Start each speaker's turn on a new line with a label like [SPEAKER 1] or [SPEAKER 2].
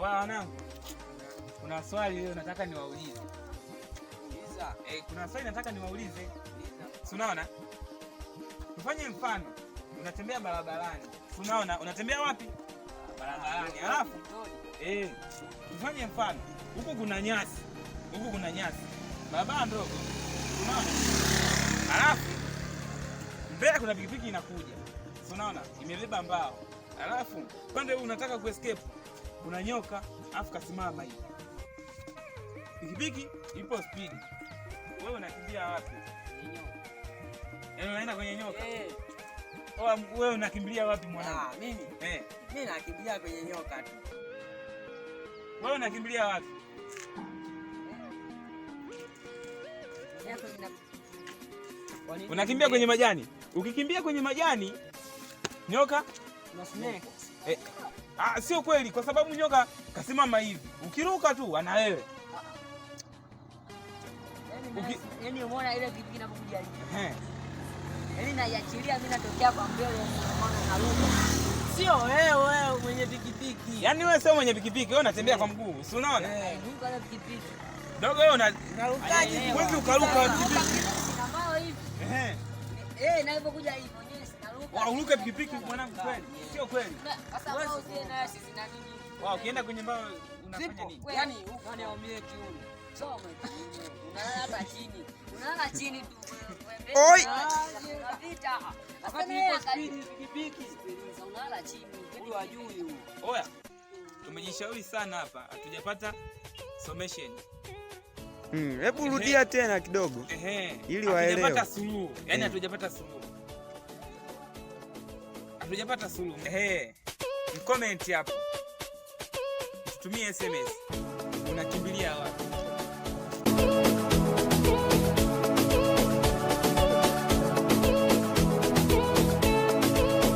[SPEAKER 1] Wanangu, kuna swali leo nataka niwaulize. Kuna swali nataka niwaulize. Si unaona? Tufanye mfano. Unatembea barabarani. Si unaona? Unatembea wapi? Barabarani. Alafu tufanye mfano. Huku kuna nyasi. Huku kuna nyasi. Barabara ndogo. Unaona? Alafu mbele kuna pikipiki inakuja. Si unaona? Imebeba mbao. Alafu pande huu unataka kuescape. Kuna nyoka, afu kasimama hivi. Pikipiki ipo speed. Wewe unakimbia wapi? Unaenda kwenye nyoka? Wewe unakimbilia wapi mwanangu?
[SPEAKER 2] Mimi nakimbilia kwenye nyoka tu.
[SPEAKER 1] Wewe unakimbilia wapi? Unakimbia kwenye majani. Ukikimbia kwenye majani nyoka
[SPEAKER 2] na snake.
[SPEAKER 1] Sio kweli kwa sababu nyoka kasimama hivi. Ukiruka tu ana wewe.
[SPEAKER 2] Yaani umeona ile pikipiki inapokuja hivi. Yaani naiachilia mimi natokea kwa mbele unaona naruka. Sio wewe mwenye pikipiki.
[SPEAKER 1] Yaani wewe sio mwenye pikipiki, wewe unatembea kwa mguu. Si unaona?
[SPEAKER 2] Ruka ile pikipiki.
[SPEAKER 1] Dogo wewe unarukaje? Wewe ukaruka pikipiki.
[SPEAKER 2] Na mbao hivi. Na inapokuja hivi mwenyewe sinaruka.
[SPEAKER 1] Uruke pikipiki mwanangu kweli? Sio kweli.
[SPEAKER 2] Sasa wewe usienda sisi na nini?
[SPEAKER 1] Ukienda kwenye mbao unafanya nini?
[SPEAKER 2] Yaani huko ni aumie kiuno. Soma kiuno. Unalala chini. Unalala chini tu.
[SPEAKER 1] Oi!
[SPEAKER 2] Unapita. Afanye speed pikipiki. Unalala chini. Kitu hajui huyo.
[SPEAKER 1] Oya. Tumejishauri sana hapa. Hatujapata summation.
[SPEAKER 3] Hebu rudia tena kidogo. Ili waelewe.
[SPEAKER 1] Hatujapata suluhu. Yaani hatujapata suluhu. Hatujapata suluhu. Comment hapo. Tutumie SMS. Unakimbilia wapi?